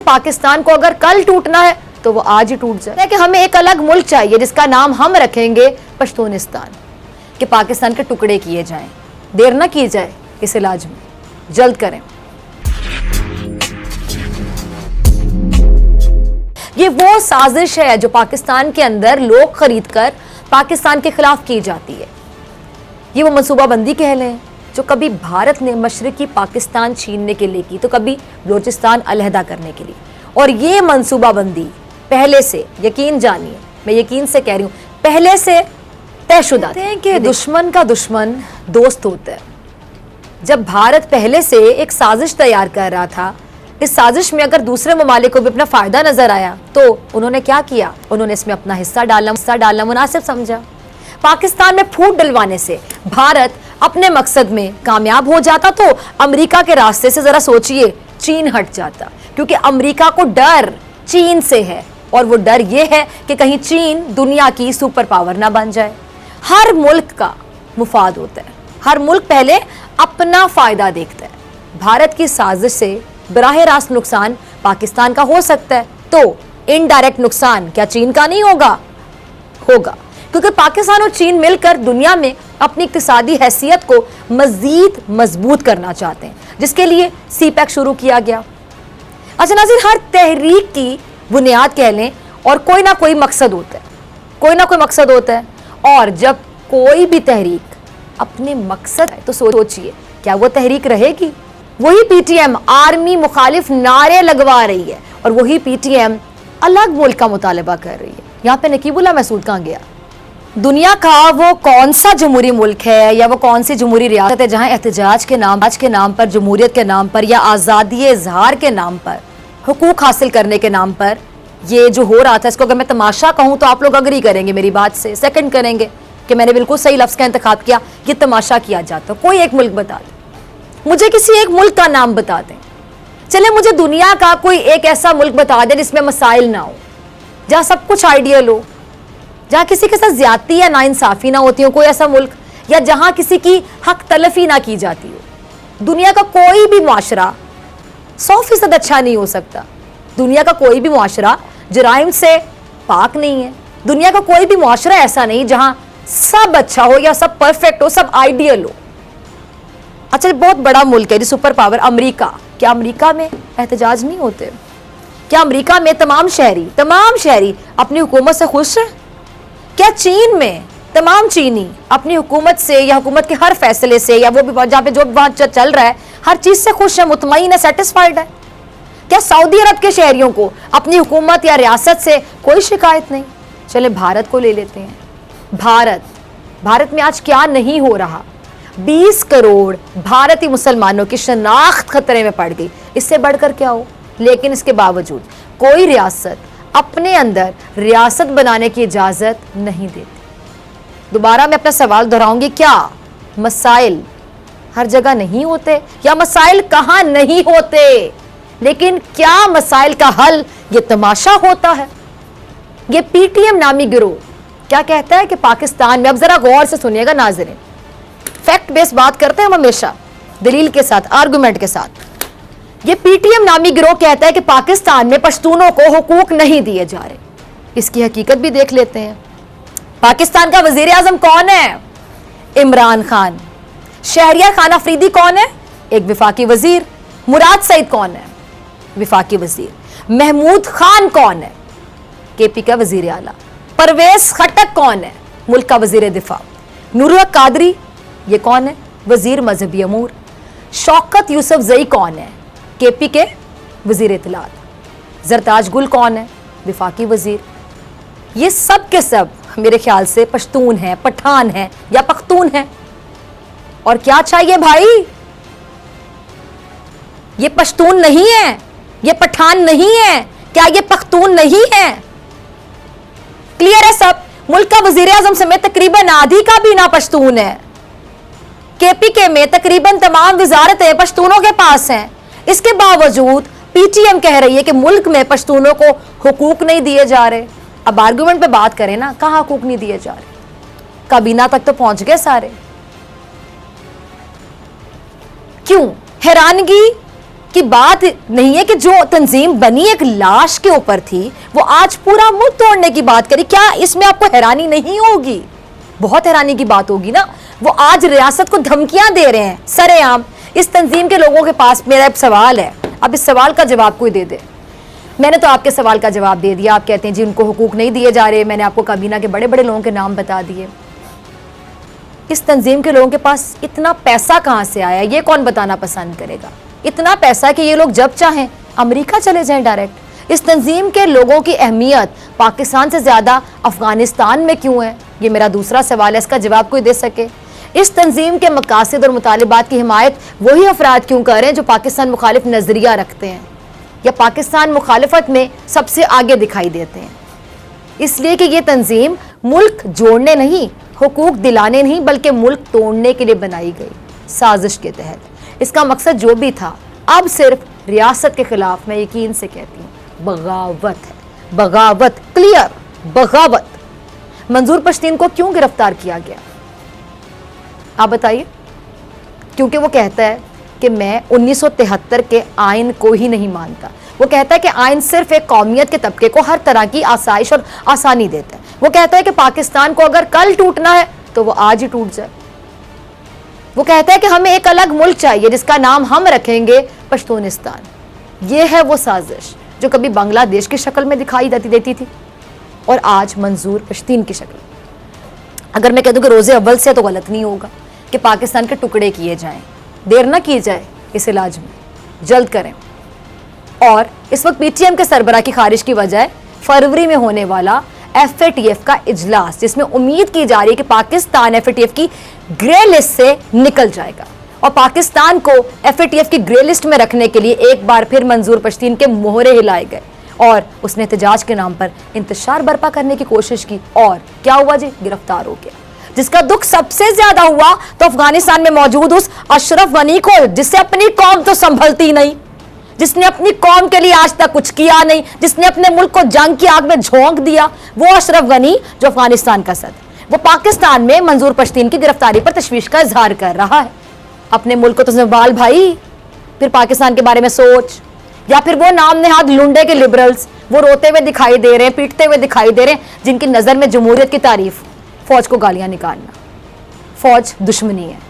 पाकिस्तान को अगर कल टूटना है तो वो आज ही टूट जाए। कि हमें एक अलग मुल्क चाहिए जिसका नाम हम रखेंगे पश्तूनिस्तान, कि पाकिस्तान के टुकड़े किए जाएं। देर ना की जाए इस इलाज में, जल्द करें। ये वो साजिश है जो पाकिस्तान के अंदर लोग खरीदकर पाकिस्तान के खिलाफ की जाती है। ये वो मनसूबाबंदी कह लें जो कभी भारत ने मशरकी पाकिस्तान छीनने के लिए की, तो कभी बलूचिस्तान अलहदा करने के लिए। और ये मनसूबाबंदी पहले से, यकीन जानिए, मैं यकीन से कह रही हूँ, पहले से तयशुदा थे कि दुश्मन का दुश्मन दोस्त होता है। जब भारत पहले से एक साजिश तैयार कर रहा था, इस साजिश में अगर दूसरे ममालिक को भी अपना फायदा नजर आया तो उन्होंने क्या किया, उन्होंने इसमें अपना हिस्सा डालना मुनासिब समझा। पाकिस्तान में फूट डलवाने से भारत अपने मकसद में कामयाब हो जाता तो अमेरिका के रास्ते से जरा सोचिए, चीन हट जाता, क्योंकि अमेरिका को डर चीन से है, और वो डर ये है कि कहीं चीन दुनिया की सुपर पावर ना बन जाए। हर मुल्क का मुफाद होता है, हर मुल्क पहले अपना फायदा देखता है। भारत की साजिश से बराह रास्त नुकसान पाकिस्तान का हो सकता है, तो इनडायरेक्ट नुकसान क्या चीन का नहीं होगा? होगा, क्योंकि पाकिस्तान और चीन मिलकर दुनिया में अपनी इक्तिसादी हैसियत को मजीद मजबूत करना चाहते हैं, जिसके लिए सीपैक शुरू किया गया। अच्छा नाज़रीन, हर तहरीक की बुनियाद कह लें और कोई ना कोई मकसद होता है, कोई ना कोई मकसद होता है। और जब कोई भी तहरीक अपने मकसद है तो सोचिए क्या वो तहरीक रहेगी? वही पीटीएम आर्मी मुखालिफ नारे लगवा रही है और वही पीटीएम अलग मुल्क का मुतालबा कर रही है। यहाँ पे नकीबुल्लाह महसूद कहाँ गया? दुनिया का वो कौन सा जमहूरी मुल्क है या वो कौन सी जमहूरी रियासत है जहाँ एहतजाज के नाम पर, जमहूरियत के नाम पर या आज़ादी इजहार के नाम पर, हुकूक हासिल करने के नाम पर ये जो हो रहा था, इसको अगर मैं तमाशा कहूँ तो आप लोग अग्री करेंगे मेरी बात से, सेकंड करेंगे कि मैंने बिल्कुल सही लफ्ज़ का इंतखाब किया, कि तमाशा किया जाता। कोई एक मुल्क बता दें मुझे, किसी एक मुल्क का नाम बता दें। चले मुझे दुनिया का कोई एक ऐसा मुल्क बता दें जिसमें मसाइल ना हो, जहाँ सब कुछ आइडियल हो, जहाँ किसी के साथ ज्यादती या नाइंसाफ़ी ना होती हो, कोई ऐसा मुल्क, या जहाँ किसी की हक तलफी ना की जाती हो। दुनिया का कोई भी मुआशरा 100% अच्छा नहीं हो सकता। दुनिया का कोई भी मुआशरा जराइम से पाक नहीं है। दुनिया का कोई भी मुआशरा ऐसा नहीं जहाँ सब अच्छा हो या सब परफेक्ट हो, सब आइडियल हो। अच्छा, बहुत बड़ा मुल्क है, सुपर पावर अमेरिका। क्या अमेरिका में एहतजाज नहीं होते? क्या अमेरिका में तमाम शहरी अपनी हुकूमत से खुश हैं? क्या चीन में तमाम चीनी अपनी हुकूमत से या हुकूमत के हर फैसले से या वो भी जहाँ पे जो वहाँ चल रहा है हर चीज़ से खुश है, मुतमईन है, सेटिस्फाइड है? क्या सऊदी अरब के शहरियों को अपनी हुकूमत या रियासत से कोई शिकायत नहीं? चले भारत को ले लेते हैं। भारत में आज क्या नहीं हो रहा? 20 करोड़ भारतीय मुसलमानों की शनाख्त खतरे में पड़ गई, इससे बढ़कर क्या हो? लेकिन इसके बावजूद कोई रियासत अपने अंदर रियासत बनाने की इजाज़त नहीं देती। दोबारा मैं अपना सवाल दोहराऊंगी, क्या मसाइल हर जगह नहीं होते? या मसाइल कहाँ नहीं होते, लेकिन क्या मसाइल का हल ये तमाशा होता है? ये पीटीएम नामी गिरोह क्या कहता है कि पाकिस्तान में, अब जरा गौर से सुनिएगा नाज़रीन, फैक्ट बेस्ड बात करते हैं हम हमेशा, दलील के साथ, आर्गुमेंट के साथ। ये पीटीएम नामी गिरोह कहता है कि पाकिस्तान में पश्तूनों को हुकूक नहीं दिए जा रहे। इसकी हकीकत भी देख लेते हैं। पाकिस्तान का वजीर आजम कौन है? इमरान खान। शहरियार खान अफरीदी कौन है? एक विफाकी वजीर। मुराद सईद कौन है? विफाकी वजीर। महमूद खान कौन है? केपी का वजीर आला। परवेज खटक कौन है? मुल्क का वजीर दिफा। नूरुल कादरी ये कौन है? वजीर मजहबी अमूर। शौकत यूसुफ जई कौन है? केपी के वजीर इत्तलात। जरताज गुल कौन है? विफाकी वजीर। ये सब के सब मेरे ख्याल से पश्तून हैं, पठान हैं या पख्तून हैं। और क्या चाहिए भाई? ये पश्तून नहीं है, ये पठान नहीं है, क्या ये पख्तून नहीं है? क्लियर है सब? मुल्क का वजीर आजम समेत तकरीबन आधी का भी ना पश्तून है। केपीके में तकरीबन तमाम वजारतें पश्तूनों के पास हैं। इसके बावजूद पीटीएम कह रही है कि मुल्क में पश्तूनों को हुकूक नहीं दिए जा रहे। अब आर्गुमेंट पे बात करें ना, कहाँ हुकूक नहीं दिए जा रहे? काबीना तक तो पहुंच गए सारे। क्यों? हैरानगी की बात नहीं है कि जो तंजीम बनी एक लाश के ऊपर थी वो आज पूरा मुल्क तोड़ने की बात करी। क्या इसमें आपको हैरानी नहीं होगी? बहुत हैरानी की बात होगी ना। वो आज रियासत को धमकियां दे रहे हैं सरेआम। इस तंजीम के लोगों के पास मेरा एक सवाल है, अब इस सवाल का जवाब कोई दे दे। मैंने तो आपके सवाल का जवाब दे दिया। आप कहते हैं जी उनको हुकूक नहीं दिए जा रहे। मैंने आपको काबीना के बड़े बड़े लोगों के नाम बता दिए। इस तंजीम के लोगों के पास इतना पैसा कहां से आया, ये कौन बताना पसंद करेगा? इतना पैसा कि ये लोग जब चाहें अमेरिका चले जाएं डायरेक्ट। इस तंजीम के लोगों की अहमियत पाकिस्तान से ज्यादा अफगानिस्तान में क्यों है, ये मेरा दूसरा सवाल है। इसका जवाब कोई दे सके? इस तंजीम के मकासद और मुतालिबात की हिमायत वही अफराद क्यों कर रहे हैं जो पाकिस्तान मुखालिफ नजरिया रखते हैं या पाकिस्तान मुखालिफत में सबसे आगे दिखाई देते हैं? इसलिए कि ये तंजीम मुल्क जोड़ने नहीं, हुकूक दिलाने नहीं, बल्कि मुल्क तोड़ने के लिए बनाई गई साजिश के तहत। इसका मकसद जो भी था अब सिर्फ रियासत के खिलाफ, मैं यकीन से कहती हूँ, बगावत है। बगावत, क्लियर बगावत। मंजूर पश्तीन को क्यों गिरफ्तार किया गया आप बताइए? क्योंकि वो कहता है कि मैं 1973 के आइन को ही नहीं मानता। वो कहता है कि आइन सिर्फ एक कौमियत के तबके को हर तरह की आसाइश और आसानी देता है। वो कहता है कि पाकिस्तान को अगर कल टूटना है तो वो आज ही टूट जाए। वो कहता है कि हमें एक अलग मुल्क चाहिए जिसका नाम हम रखेंगे पश्तूनिस्तान। ये है वो साजिश जो कभी बांग्लादेश की शक्ल में दिखाई देती थी और आज मंजूर पश्तीन की शक्ल। अगर मैं कह दूं कि रोजे अव्वल से तो गलत नहीं होगा कि पाकिस्तान के टुकड़े किए जाएं। देर ना की जाए इस इलाज में, जल्द करें। और इस वक्त पीटीएम के सरबराह की खारिज की वजह फरवरी में होने वाला एफएटीएफ का इजलास, जिसमें उम्मीद की जा रही है कि पाकिस्तान एफएटीएफ की ग्रे लिस्ट से निकल जाएगा और पाकिस्तान को एफएटीएफ की ग्रे लिस्ट में रखने के लिए एक बार फिर मंजूर पश्तीन के मोहरे हिलाए गए और उसने एहतजाज के नाम पर इंतशार बर्पा करने की कोशिश की और क्या हुआ जी? गिरफ्तार हो गया। जिसका दुख सबसे ज्यादा हुआ तो अफगानिस्तान में मौजूद उस अशरफ गनी को, जिससे अपनी कौम तो संभलती नहीं, जिसने अपनी कौम के लिए आज तक कुछ किया नहीं, जिसने अपने मुल्क को जंग की आग में झोंक दिया, वो अशरफ गनी जो अफगानिस्तान का सदर, वो पाकिस्तान में मंजूर पश्तीन की गिरफ्तारी पर तशवीश का इजहार कर रहा है। अपने मुल्क को तो संभाल भाई, फिर पाकिस्तान के बारे में सोच। या फिर वो नाम नेहाद लुंडे के लिबरल्स, वो रोते हुए दिखाई दे रहे हैं, पीटते हुए दिखाई दे रहे हैं, जिनकी नजर में जमहूरियत की तारीफ फौज को गालियां निकालना। फौज दुश्मनी है।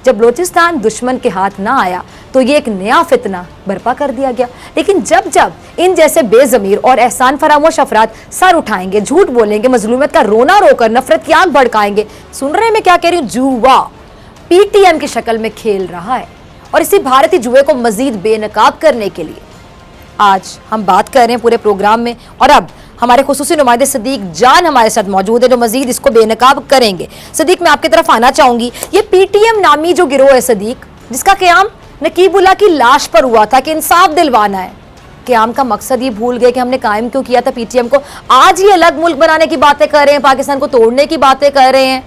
जब बलोचिस्तान दुश्मन के हाथ ना आया तो ये एक नया फितना बर्पा कर दिया गया। लेकिन जब जब इन जैसे बेजमीर और एहसान फरामोश अफराद सर उठाएंगे, झूठ बोलेंगे, मजलूमियत का रोना रोकर नफरत की आग भड़काएंगे, सुन रहे हैं मैं क्या कह रही हूँ? जुआ पीटीएम की शक्ल में खेल रहा है और इसी भारतीय जुए को मजीद बेनकाब करने के लिए आज हम बात कर रहे हैं पूरे प्रोग्राम में। और अब हमारे खुसूसी नुमाइंदे सदीक जान हमारे साथ मौजूद है जो मजीद इसको बेनकाब करेंगे। सदीक, मैं आपकी तरफ आना चाहूंगी। ये पीटीएम नामी जो गिरोह है सदीक, जिसका क़याम नकीबुल्लाह की लाश पर हुआ था कि इंसाफ दिलवाना है, क़याम का मकसद ये भूल गए कि हमने कायम क्यों किया था पीटीएम को। आज ही अलग मुल्क बनाने की बातें कर रहे हैं, पाकिस्तान को तोड़ने की बातें कर रहे हैं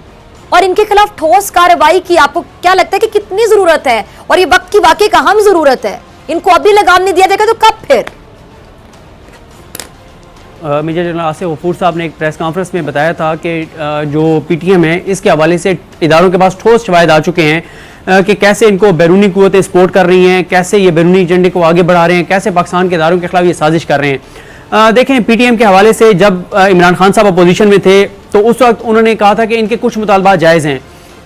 और इनके खिलाफ ठोस कार्रवाई की आपको क्या लगता है कि कितनी जरूरत है? और ये वक्त की वाकई अहम जरूरत है। इनको अभी लगाम नहीं दिया जाएगा तो कब फिर? मेजर जनरल आसिफ गफूर साहब ने एक प्रेस कॉन्फ्रेंस में बताया था कि जो पीटीएम है इसके हवाले से इदारों के पास ठोस शवाहिद आ चुके हैं कि कैसे इनको बैरूनी कुव्वतें सपोर्ट कर रही हैं, कैसे ये बैरूनी एजेंडे को आगे बढ़ा रहे हैं, कैसे पाकिस्तान के इदारों के खिलाफ ये साजिश कर रहे हैं। देखें, पीटीएम के हवाले से जब इमरान खान साहब अपोजिशन में थे तो उस वक्त उन्होंने कहा था कि इनके कुछ मुतालबात जायज़ हैं।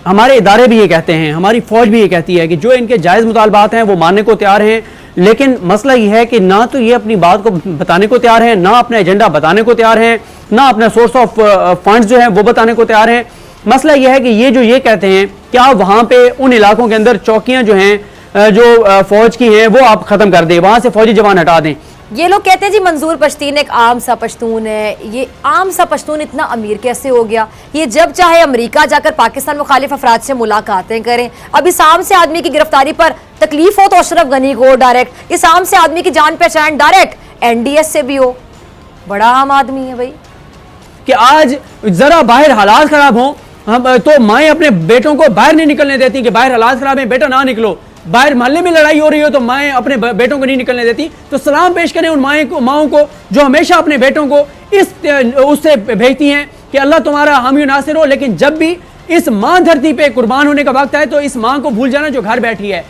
हमारे इदारे भी ये कहते हैं, हमारी फौज भी ये कहती है कि जो इनके जायज़ मुतालबात हैं वो मानने को तैयार हैं। लेकिन मसला ये है कि ना तो ये अपनी बात को बताने को तैयार हैं, ना अपना एजेंडा बताने को तैयार हैं, ना अपना सोर्स ऑफ फंड्स जो है वो बताने को तैयार हैं। मसला ये है कि ये कहते हैं क्या वहाँ पे उन इलाकों के अंदर चौकियाँ जो हैं जो फौज की हैं वो आप ख़त्म कर दें, वहाँ से फौजी जवान हटा दें। ये लोग कहते हैं जी मंजूर पश्तीन एक आम सा पश्तून है। ये आम सा पश्तून इतना अमीर कैसे हो गया? ये जब चाहे अमेरिका जाकर पाकिस्तान मुखालिफ अफराद से मुलाकातें करें। अब इस आम से आदमी की गिरफ्तारी पर तकलीफ हो तो अशरफ गनी को डायरेक्ट, इस आम से आदमी की जान पहचान डायरेक्ट एनडीएस से भी हो। बड़ा आम आदमी है भाई कि आज जरा बाहर हालात खराब हो हम तो माएँ अपने बेटों को बाहर नहीं निकलने देती कि बाहर हालात खराब है, बेटा ना निकलो। बाहर मोहल्ले में लड़ाई हो रही हो तो माएँ अपने बेटों को नहीं निकलने देती। तो सलाम पेश करें उन माओं को जो हमेशा अपने बेटों को उससे भेजती हैं कि अल्लाह तुम्हारा हामी नासिर हो। लेकिन जब भी इस माँ धरती पे कुर्बान होने का वक्त है तो इस माँ को भूल जाना जो घर बैठी है।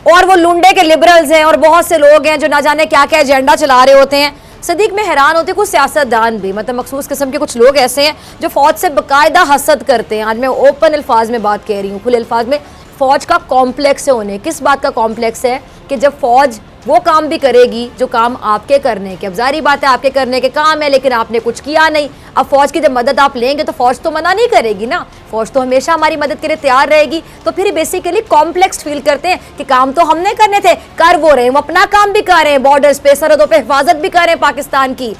और वो लुंडे के लिबरल्स हैं और बहुत से लोग हैं जो ना जाने क्या क्या एजेंडा चला रहे होते हैं। सदीक में हैरान होते कुछ सियासतदान भी, मतलब मखसूस किस्म के कुछ लोग ऐसे हैं जो फौज से बाकायदा हसद करते हैं। आज मैं ओपन अल्फाज में बात कह रही हूँ, खुले अल्फाज में। फौज का कॉम्प्लेक्स है उन्हें। किस बात का कॉम्प्लेक्स है कि जब फौज वो काम भी करेगी जो काम आपके करने के, अब जारी बात है आपके करने के काम है लेकिन आपने कुछ किया नहीं। अब फौज की जब मदद आप लेंगे तो फौज तो मना नहीं करेगी ना, फौज तो हमेशा हमारी मदद के लिए तैयार रहेगी। तो फिर बेसिकली कॉम्प्लेक्स फील करते हैं कि काम तो हमने करने थे, कर वो रहे हैं, वो अपना काम भी कर रहे हैं, बॉर्डर्स पे सरहदों पे हिफाजत भी कर रहे हैं पाकिस्तान की,